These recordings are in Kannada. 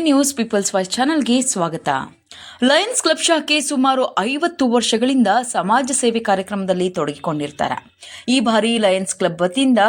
ನ್ಯೂಸ್ ಪೀಪಲ್ಸ್ ವಾಯ್ಸ್ ಚಾನೆಲ್ಗೆ ಸ್ವಾಗತ. ಲಯನ್ಸ್ ಕ್ಲಬ್ ಶಾಖೆ ಸುಮಾರು 50 ವರ್ಷಗಳಿಂದ ಸಮಾಜ ಸೇವೆ ಕಾರ್ಯಕ್ರಮದಲ್ಲಿ ತೊಡಗಿಕೊಂಡಿರ್ತಾರೆ. ಈ ಬಾರಿ ಲಯನ್ಸ್ ಕ್ಲಬ್ ವತಿಯಿಂದ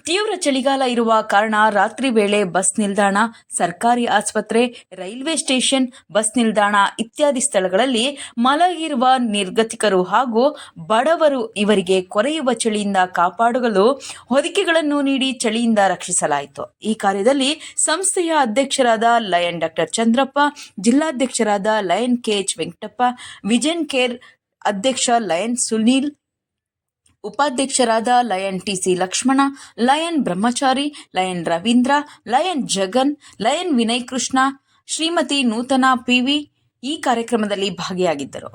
ತೀವ್ರ ಚಳಿಗಾಲ ಇರುವ ಕಾರಣ ರಾತ್ರಿ ವೇಳೆ ಬಸ್ ನಿಲ್ದಾಣ, ಸರ್ಕಾರಿ ಆಸ್ಪತ್ರೆ, ರೈಲ್ವೆ ಸ್ಟೇಷನ್, ಬಸ್ ನಿಲ್ದಾಣ ಇತ್ಯಾದಿ ಸ್ಥಳಗಳಲ್ಲಿ ಮಲಗಿರುವ ನಿರ್ಗತಿಕರು ಹಾಗೂ ಬಡವರು ಇವರಿಗೆ ಕೊರೆಯುವ ಚಳಿಯಿಂದ ಕಾಪಾಡಲು ಹೊದಿಕೆಗಳನ್ನು ನೀಡಿ ಚಳಿಯಿಂದ ರಕ್ಷಿಸಲಾಯಿತು. ಈ ಕಾರ್ಯದಲ್ಲಿ ಸಂಸ್ಥೆಯ ಅಧ್ಯಕ್ಷರಾದ ಲಯನ್ ಡಾಕ್ಟರ್ ಚಂದ್ರಪ್ಪ, ಜಿಲ್ಲಾಧ್ಯಕ್ಷರಾದ lion KH Venkatappa, vision care ಅಧ್ಯಕ್ಷ ಲಯನ್ ಸುನೀಲ್, ಉಪಾಧ್ಯಕ್ಷರಾದ lion TC Lakshmana, lion Brahmachari, lion Ravindra, lion Jagan, lion Vinay Krishna, Shrimati Nutana PV ಈ ಕಾರ್ಯಕ್ರಮದಲ್ಲಿ ಭಾಗಿಯಾಗಿದ್ದರು.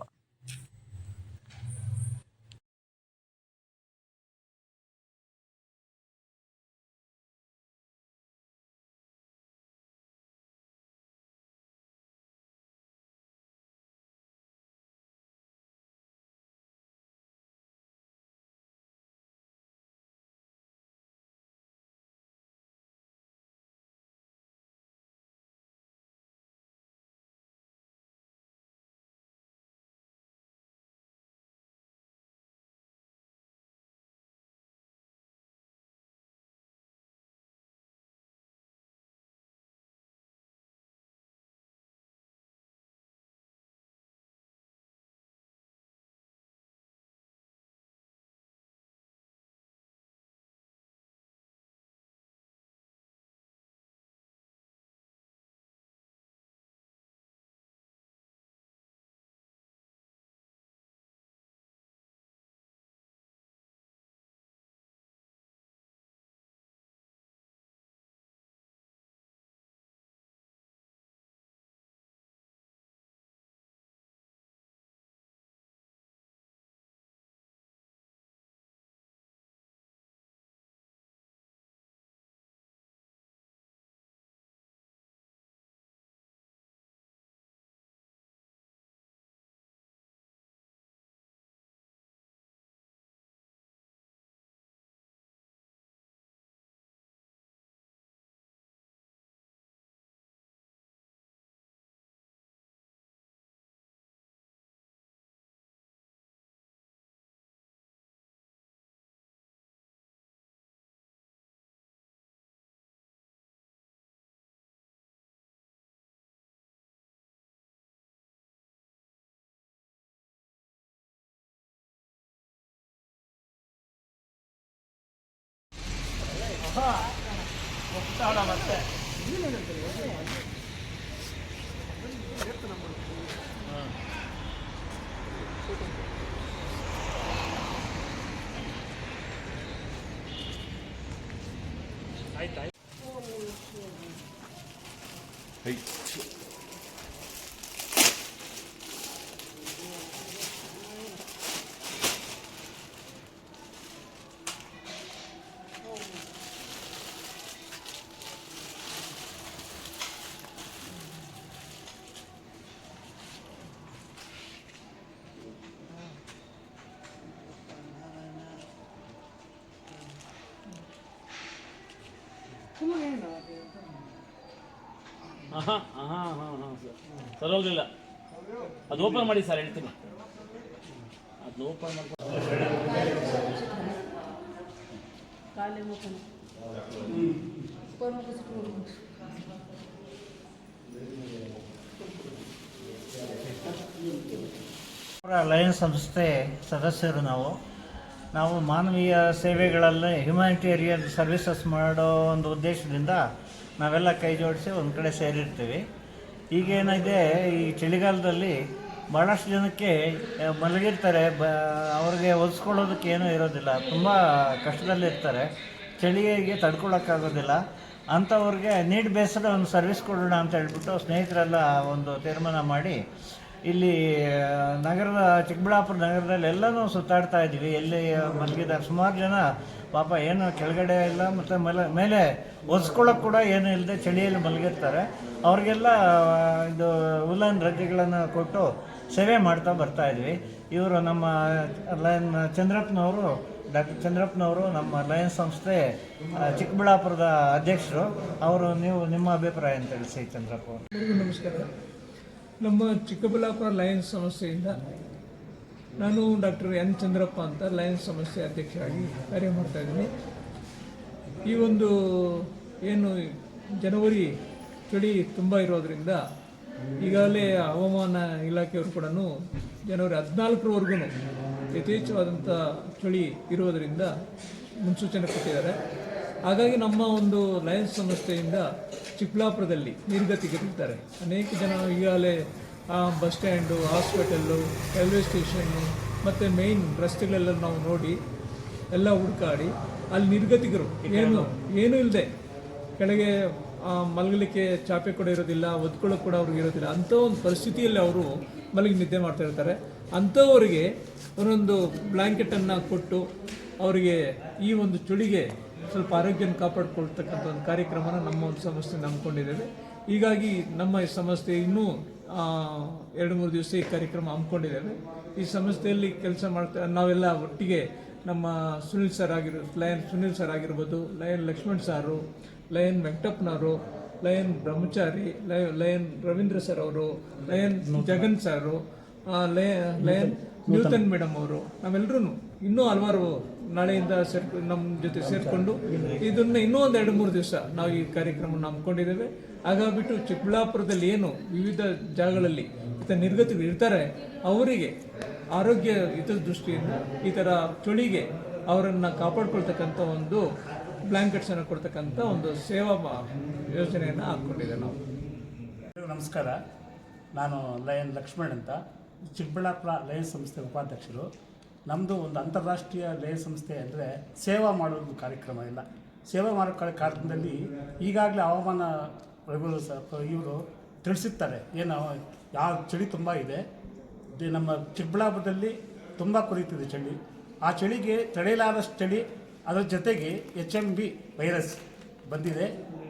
ಸರ್ ಹೋಗಲಿಲ್ಲ, ಅದು ಓಪನ್ ಮಾಡಿ ಸರ್, ಹೇಳ್ತೀನಿ. ಅದು ಓಪನ್ ಮಾಡಿ ಲಯನ್ಸ್ ಸಂಸ್ಥೆ ಸದಸ್ಯರು ನಾವು ಮಾನವೀಯ ಸೇವೆಗಳಲ್ಲಿ ಹ್ಯುಮ್ಯಾನಿಟೇರಿಯನ್ ಸರ್ವಿಸಸ್ ಮಾಡೋ ಒಂದು ಉದ್ದೇಶದಿಂದ ನಾವೆಲ್ಲ ಕೈ ಜೋಡಿಸಿ ಒಂದು ಕಡೆ ಸೇರಿರ್ತೀವಿ. ಈಗೇನಿದೆ, ಈ ಚಳಿಗಾಲದಲ್ಲಿ ಭಾಳಷ್ಟು ಜನಕ್ಕೆ ಮಲಗಿರ್ತಾರೆ, ಅವ್ರಿಗೆ ಒದಿಸ್ಕೊಳ್ಳೋದಕ್ಕೆ ಏನೂ ಇರೋದಿಲ್ಲ, ತುಂಬ ಕಷ್ಟದಲ್ಲಿರ್ತಾರೆ, ಚಳಿಗೆ ತಡ್ಕೊಳಕ್ಕಾಗೋದಿಲ್ಲ. ಅಂಥವ್ರಿಗೆ ನೀಡ್ ಬೇಸದ ಒಂದು ಸರ್ವಿಸ್ ಕೊಡೋಣ ಅಂತ ಹೇಳ್ಬಿಟ್ಟು ಸ್ನೇಹಿತರೆಲ್ಲ ಒಂದು ತೀರ್ಮಾನ ಮಾಡಿ ಇಲ್ಲಿ ಚಿಕ್ಕಬಳ್ಳಾಪುರ ನಗರದಲ್ಲಿ ಎಲ್ಲನೂ ಸುತ್ತಾಡ್ತಾ ಇದ್ದೀವಿ. ಎಲ್ಲಿ ಮಲಗಿದ್ದಾರೆ ಸುಮಾರು ಜನ, ಪಾಪ ಏನು ಕೆಳಗಡೆ ಇಲ್ಲ ಮತ್ತು ಮೇಲೆ ಒರೆಸ್ಕೊಳ್ಳೋಕೆ ಕೂಡ ಏನೂ ಇಲ್ಲದೆ ಚಳಿಯಲ್ಲಿ ಮಲಗಿರ್ತಾರೆ. ಅವ್ರಿಗೆಲ್ಲ ಇದು ಉಲ್ಲನ್ ರಜೆಗಳನ್ನು ಕೊಟ್ಟು ಸೇವೆ ಮಾಡ್ತಾ ಬರ್ತಾಯಿದ್ವಿ. ಇವರು ನಮ್ಮ ಲಯನ್ ಚಂದ್ರಪ್ಪನವರು ಡಾಕ್ಟರ್ ಚಂದ್ರಪ್ಪನವರು ನಮ್ಮ ಲಯನ್ಸ್ ಸಂಸ್ಥೆ ಚಿಕ್ಕಬಳ್ಳಾಪುರದ ಅಧ್ಯಕ್ಷರು. ಅವರು ನಿಮ್ಮ ಅಭಿಪ್ರಾಯ ಅಂತ ತಿಳಿಸಿ ಚಂದ್ರಪ್ಪ ಅವರು. ಎಲ್ಲರಿಗೂ ನಮಸ್ಕಾರ. ನಮ್ಮ ಚಿಕ್ಕಬಳ್ಳಾಪುರ ಲಯನ್ಸ್ ಸಂಸ್ಥೆಯಿಂದ ನಾನು ಡಾಕ್ಟರ್ ಎನ್ ಚಂದ್ರಪ್ಪ ಅಂತ ಲಯನ್ಸ್ ಸಂಸ್ಥೆ ಅಧ್ಯಕ್ಷರಾಗಿ ಕಾರ್ಯ ಮಾಡ್ತಾ ಇದ್ದೀನಿ. ಈ ಒಂದು ಏನು ಜನವರಿ ಚಳಿ ತುಂಬ ಇರೋದರಿಂದ ಈಗಾಗಲೇ ಹವಾಮಾನ ಇಲಾಖೆಯವರು ಕೂಡ ಜನವರಿ 14ರವರೆಗೂ ಯಥೇಚ್ಛವಾದಂಥ ಚಳಿ ಇರೋದರಿಂದ ಮುನ್ಸೂಚನೆ ಕೊಟ್ಟಿದ್ದಾರೆ. ಹಾಗಾಗಿ ನಮ್ಮ ಒಂದು ಲಯನ್ಸ್ ಸಂಸ್ಥೆಯಿಂದ ಚಿಕ್ಕಬಳ್ಳಾಪುರದಲ್ಲಿ ನಿರ್ಗತಿಕರಿದ್ದಾರೆ. ಅನೇಕ ಜನ ಈಗಾಗಲೇ bus stand, hospital, railway station ಮತ್ತು ಮೇಯ್ನ್ ರಸ್ತೆಗಳೆಲ್ಲ ನಾವು ನೋಡಿ ಎಲ್ಲ ಹುಡುಕಾಡಿ ಅಲ್ಲಿ ನಿರ್ಗತಿಕರು ಏನೂ ಇಲ್ಲದೆ ಕೆಳಗೆ ಮಲಗಲಿಕ್ಕೆ ಚಾಪೆ ಕೂಡ ಇರೋದಿಲ್ಲ, ಒದ್ಕೊಳ್ಳೋಕೆ ಕೂಡ ಅವ್ರಿಗೆ ಇರೋದಿಲ್ಲ, ಅಂಥ ಒಂದು ಪರಿಸ್ಥಿತಿಯಲ್ಲಿ ಅವರು ಮಲಗಿ ನಿದ್ದೆ ಮಾಡ್ತಾ ಇರ್ತಾರೆ. ಅಂಥವರಿಗೆ ಒಂದೊಂದು ಬ್ಲ್ಯಾಂಕೆಟನ್ನು ಕೊಟ್ಟು ಅವರಿಗೆ ಈ ಒಂದು ಚಳಿಗೆ ಸ್ವಲ್ಪ ಆರೋಗ್ಯನ ಕಾಪಾಡಿಕೊಳ್ತಕ್ಕಂಥ ಒಂದು ಕಾರ್ಯಕ್ರಮನ ನಮ್ಮ ಒಂದು ಸಂಸ್ಥೆ ನಂಬ್ಕೊಂಡಿದ್ದೇವೆ. ಹೀಗಾಗಿ ನಮ್ಮ ಈ ಸಂಸ್ಥೆ ಇನ್ನೂ 2-3 ದಿವಸ ಈ ಕಾರ್ಯಕ್ರಮ ಹಮ್ಮಿಕೊಂಡಿದ್ದೇವೆ. ಈ ಸಂಸ್ಥೆಯಲ್ಲಿ ಕೆಲಸ ಮಾಡ್ತಾ ನಾವೆಲ್ಲ ಒಟ್ಟಿಗೆ ನಮ್ಮ ಲಯನ್ ಸುನಿಲ್ ಸರ್ ಆಗಿರ್ಬೋದು, ಲಯನ್ ಲಕ್ಷ್ಮಣ್ ಸಾರು, lion ವೆಂಕಟಪ್ಪನವರು, lion Brahmachari, lion Ravindra sir ಅವರು, ಲಯನ್ ಜಗನ್ ಸಾರು, ಲಯನ್ ನ್ಯೂತನ್ ಮೇಡಮ್ ಅವರು, ನಾವೆಲ್ಲರೂ ಇನ್ನೂ ಹಲವಾರು ನಾಳೆಯಿಂದ ನಮ್ಮ ಜೊತೆ ಸೇರಿಕೊಂಡು ಇದನ್ನು ಇನ್ನೂ ಒಂದು 2-3 ದಿವಸ ನಾವು ಈ ಕಾರ್ಯಕ್ರಮವನ್ನು ಹಮ್ಮಿಕೊಂಡಿದ್ದೇವೆ. ಹಾಗಾಗ್ಬಿಟ್ಟು ಚಿಕ್ಕಬಳ್ಳಾಪುರದಲ್ಲಿ ಏನು ವಿವಿಧ ಜಾಗಗಳಲ್ಲಿ ನಿರ್ಗತಿಗಳು ಇರ್ತಾರೆ ಅವರಿಗೆ ಆರೋಗ್ಯ ಹಿತದೃಷ್ಟಿಯಿಂದ ಈ ಥರ ಚಳಿಗೆ ಅವರನ್ನು ಕಾಪಾಡ್ಕೊಳ್ತಕ್ಕಂಥ ಒಂದು ಬ್ಲ್ಯಾಂಕೆಟ್ಸನ್ನು ಕೊಡ್ತಕ್ಕಂಥ ಒಂದು ಸೇವಾ ಯೋಜನೆಯನ್ನು ಹಾಕ್ಕೊಂಡಿದ್ದೇವೆ ನಾವು. ನಮಸ್ಕಾರ, ನಾನು ಲಯನ್ ಲಕ್ಷ್ಮಣ್ ಅಂತ, ಚಿಕ್ಕಬಳ್ಳಾಪುರ ಲಯನ್ ಸಂಸ್ಥೆ ಉಪಾಧ್ಯಕ್ಷರು. ನಮ್ಮದು ಒಂದು ಅಂತಾರಾಷ್ಟ್ರೀಯ ಲಯನ್ ಸಂಸ್ಥೆ ಅಂದರೆ ಸೇವಾ ಮಾಡೋದು ಕಾರ್ಯಕ್ರಮ ಇಲ್ಲ. ಸೇವಾ ಮಾಡೋ ಕಾರ್ಯಕ್ರಮದಲ್ಲಿ ಈಗಾಗಲೇ ಹವಾಮಾನ ಇವರು ತಿಳಿಸಿರ್ತಾರೆ, ಏನು ಯಾವ ಚಳಿ ತುಂಬ ಇದೆ, ನಮ್ಮ ಚಿಕ್ಕಬಳ್ಳಾಪುರದಲ್ಲಿ ತುಂಬ ಕುರಿತಿದೆ ಚಳಿ. ಆ ಚಳಿಗೆ ತಡೆಯಲಾರಷ್ಟು ಚಳಿ, ಅದರ ಜೊತೆಗೆ HMV ವೈರಸ್ ಬಂದಿದೆ.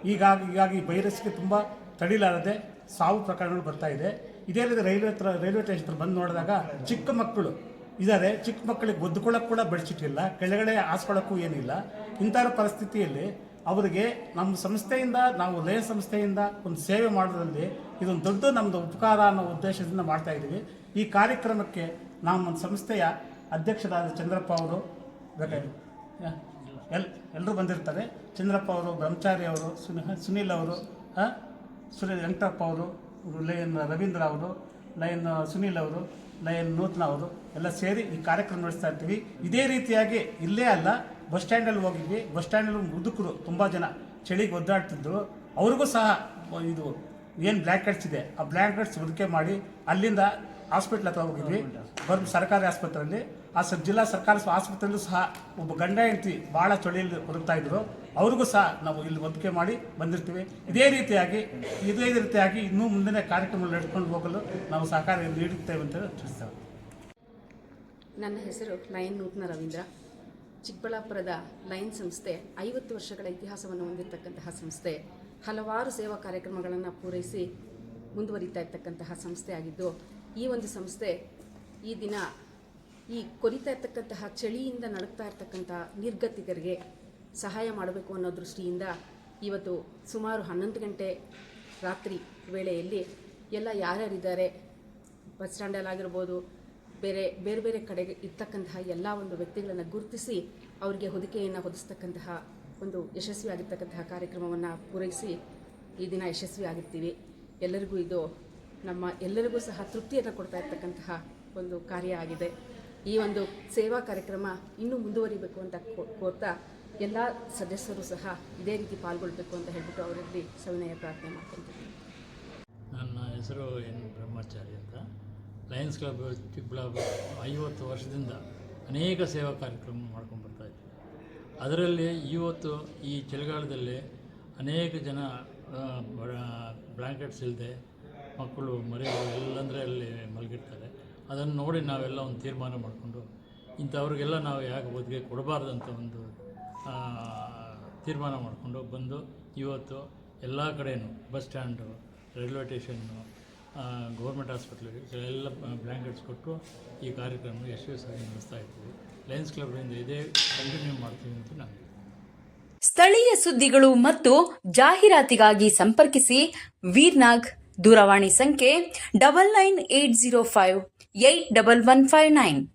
ಹೀಗಾಗಿ ವೈರಸ್ಗೆ ತುಂಬ ತಡಿಲಾರದೆ ಸಾವು ಪ್ರಕರಣಗಳು ಬರ್ತಾ ಇದೆ. ಇದೇ ರೀತಿ ರೈಲ್ವೆ ಸ್ಟೇಷನ್ ಹತ್ರ ಬಂದು ನೋಡಿದಾಗ ಚಿಕ್ಕ ಮಕ್ಕಳು ಇದ್ದಾರೆ. ಚಿಕ್ಕ ಮಕ್ಕಳಿಗೆ ಒದ್ಕೊಳ್ಳೋಕೆ ಕೂಡ ಬೆಡ್ಶೀಟ್ ಇಲ್ಲ, ಕೆಳಗಡೆ ಹಾಸ್ಕೊಳ್ಳೋಕ್ಕೂ ಏನಿಲ್ಲ. ಇಂಥ ಪರಿಸ್ಥಿತಿಯಲ್ಲಿ ಅವರಿಗೆ ನಮ್ಮ ಸಂಸ್ಥೆಯಿಂದ, ನಾವು ಲಯನ್ ಸಂಸ್ಥೆಯಿಂದ ಒಂದು ಸೇವೆ ಮಾಡೋದ್ರಲ್ಲಿ ಇದೊಂದು ದೊಡ್ಡ ನಮ್ಮದು ಉಪಕಾರ ಅನ್ನೋ ಉದ್ದೇಶದಿಂದ ಮಾಡ್ತಾ ಇದ್ದೀವಿ. ಈ ಕಾರ್ಯಕ್ರಮಕ್ಕೆ ನಮ್ಮ ಸಂಸ್ಥೆಯ ಅಧ್ಯಕ್ಷರಾದ ಚಂದ್ರಪ್ಪ ಅವರು ಎಲ್ಲರೂ ಬಂದಿರ್ತಾರೆ. ಚಂದ್ರಪ್ಪ ಅವರು, ಬ್ರಹ್ಮಚಾರಿ ಅವರು, ಸುನೀಲ್ ಅವರು, ವೆಂಕಟಪ್ಪ ಅವರು, ಲಯನ್ ರವೀಂದ್ರ ಅವರು, ಲಯನ್ ಸುನೀಲ್ ಅವರು, ಲಯನ್ ನೂತನ ಅವರು ಎಲ್ಲ ಸೇರಿ ಈ ಕಾರ್ಯಕ್ರಮ ನಡೆಸ್ತಾ ಇರ್ತೀವಿ. ಇದೇ ರೀತಿಯಾಗಿ ಇಲ್ಲೇ ಅಲ್ಲ, ಬಸ್ ಸ್ಟ್ಯಾಂಡಲ್ಲಿ ಹೋಗಿದ್ವಿ. ಬಸ್ ಸ್ಟ್ಯಾಂಡಲ್ಲಿ ಮುದುಕರು ತುಂಬ ಜನ ಚಳಿಗೆ ಒದ್ದಾಡ್ತಿದ್ರು. ಅವ್ರಿಗೂ ಸಹ ಇದು ಏನು ಬ್ಲ್ಯಾಂಕೆಟ್ಸ್ ಇದೆ ಆ ಬ್ಲ್ಯಾಂಕೆಟ್ಸ್ ಹೊದಿಕೆ ಮಾಡಿ ಅಲ್ಲಿಂದ ಹಾಸ್ಪಿಟ್ಲ್ ಹತ್ರ ಹೋಗಿದ್ವಿ. ಸರ್ಕಾರಿ ಆಸ್ಪತ್ರೆಯಲ್ಲಿ, ಜಿಲ್ಲಾ ಸರ್ಕಾರಿ ಆಸ್ಪತ್ರೆಯಲ್ಲೂ ಸಹ ಒಬ್ಬ ಗಂಡ ಹೆಂಡತಿ ಭಾಳ ಚಳಿಯಲ್ಲಿ ಹೊರಡ್ತಾ ಇದ್ರು. ಅವ್ರಿಗೂ ಸಹ ನಾವು ಇಲ್ಲಿ ಹೊದಿಕೆ ಮಾಡಿ ಬಂದಿರ್ತೀವಿ. ಇದೇ ರೀತಿಯಾಗಿ ಇನ್ನೂ ಮುಂದಿನ ಕಾರ್ಯಕ್ರಮ ನಡೆದುಕೊಂಡು ಹೋಗಲು ನಾವು ಸಹಕಾರ ನೀಡುತ್ತೇವೆ ಅಂತ ತಿಳಿಸ್ತೇವೆ. ನನ್ನ ಹೆಸರು ಲಯನ್ ನೂತನ ರವೀಂದ್ರ. ಚಿಕ್ಕಬಳ್ಳಾಪುರದ ಲಯನ್ ಸಂಸ್ಥೆ 50 ವರ್ಷಗಳ ಇತಿಹಾಸವನ್ನು ಹೊಂದಿರತಕ್ಕಂತಹ ಸಂಸ್ಥೆ. ಹಲವಾರು ಸೇವಾ ಕಾರ್ಯಕ್ರಮಗಳನ್ನು ಪೂರೈಸಿ ಮುಂದುವರಿತಾ ಇರ್ತಕ್ಕಂತಹ ಸಂಸ್ಥೆ ಆಗಿದ್ದು, ಈ ಒಂದು ಸಂಸ್ಥೆ ಈ ದಿನ ಈ ಕೊರಿತಾ ಇರ್ತಕ್ಕಂತಹ ಚಳಿಯಿಂದ ನಡುಕ್ತಾ ಇರ್ತಕ್ಕಂಥ ನಿರ್ಗತಿಕರಿಗೆ ಸಹಾಯ ಮಾಡಬೇಕು ಅನ್ನೋ ದೃಷ್ಟಿಯಿಂದ ಇವತ್ತು ಸುಮಾರು 11 ಗಂಟೆ ರಾತ್ರಿ ವೇಳೆಯಲ್ಲಿ ಎಲ್ಲ ಯಾರ್ಯಾರಿದ್ದಾರೆ, ಬಸ್ ಸ್ಟ್ಯಾಂಡಲ್ಲಾಗಿರ್ಬೋದು, ಬೇರೆ ಬೇರೆ ಕಡೆಗೆ ಇರ್ತಕ್ಕಂತಹ ಎಲ್ಲ ಒಂದು ವ್ಯಕ್ತಿಗಳನ್ನು ಗುರುತಿಸಿ ಅವರಿಗೆ ಹೊದಿಕೆಯನ್ನು ಹೊದಿಸ್ತಕ್ಕಂತಹ ಒಂದು ಯಶಸ್ವಿಯಾಗಿರ್ತಕ್ಕಂತಹ ಕಾರ್ಯಕ್ರಮವನ್ನು ಪೂರೈಸಿ ಈ ದಿನ ಯಶಸ್ವಿಯಾಗಿರ್ತೀವಿ. ಎಲ್ಲರಿಗೂ ಇದು ಎಲ್ಲರಿಗೂ ಸಹ ತೃಪ್ತಿಯನ್ನು ಕೊಡ್ತಾ ಇರ್ತಕ್ಕಂತಹ ಒಂದು ಕಾರ್ಯ ಆಗಿದೆ. ಈ ಒಂದು ಸೇವಾ ಕಾರ್ಯಕ್ರಮ ಇನ್ನೂ ಮುಂದುವರಿಬೇಕು ಅಂತ ಕೋರ್ತಾ ಎಲ್ಲ ಸದಸ್ಯರು ಸಹ ಇದೇ ರೀತಿ ಪಾಲ್ಗೊಳ್ಬೇಕು ಅಂತ ಹೇಳ್ಬಿಟ್ಟು ಅವರಲ್ಲಿ ಸವಿನಯ ಪ್ರಾರ್ಥನೆ ಮಾಡ್ಕೊಳ್ತೀನಿ. ನನ್ನ ಹೆಸರು ಎನ್ ಬ್ರಹ್ಮಚಾರಿ ಅಂತ. ಲಯನ್ಸ್ ಕ್ಲಬ್ ಚಿಕ್ಕಬಳ್ಳಾಪುರ 50 ವರ್ಷದಿಂದ ಅನೇಕ ಸೇವಾ ಕಾರ್ಯಕ್ರಮ ಮಾಡ್ಕೊಂಡು ಬರ್ತಾ ಇದ್ದೀವಿ. ಅದರಲ್ಲಿ ಇವತ್ತು ಈ ಚಳಿಗಾಲದಲ್ಲಿ ಅನೇಕ ಜನ ಬ್ಲ್ಯಾಂಕೆಟ್ಸ್ ಇಲ್ಲದೆ ಮಕ್ಕಳು ಮರಿಗಳು ಎಲ್ಲಂದರೆ ಅಲ್ಲಿ ಮಲಗಿರ್ತಾರೆ. ಅದನ್ನು ನೋಡಿ ನಾವೆಲ್ಲ ಒಂದು ತೀರ್ಮಾನ ಮಾಡಿಕೊಂಡು ಇಂಥವ್ರಿಗೆಲ್ಲ ನಾವು ಯಾಕೆ ಒದಗಿ ಕೊಡಬಾರ್ದಂತ ಒಂದು ತೀರ್ಮಾನ ಮಾಡಿಕೊಂಡು ಬಂದು ಇವತ್ತು ಎಲ್ಲ ಕಡೆಯೂ bus stand, railway station, government ಹಾಸ್ಪಿಟ್ಲಿಗೆ ಎಲ್ಲ ಬ್ಲ್ಯಾಂಕೆಟ್ಸ್ ಕೊಟ್ಟು ಈ ಕಾರ್ಯಕ್ರಮ ಯಶಸ್ವಿಯಾಗಿ ನಡೆಸ್ತಾ ಇದ್ದೀವಿ. ಲಯನ್ಸ್ ಕ್ಲಬ್ನಿಂದ ಇದೇ ಕಂಟಿನ್ಯೂ ಮಾಡ್ತೀವಿ ಅಂತ ನಾನು ಸ್ಥಳೀಯ ಸುದ್ದಿಗಳು ಮತ್ತು ಜಾಹೀರಾತಿಗಾಗಿ ಸಂಪರ್ಕಿಸಿ ವೀರ್ನಾಗ್. ದೂರವಾಣಿ ಸಂಖ್ಯೆ 9980581159.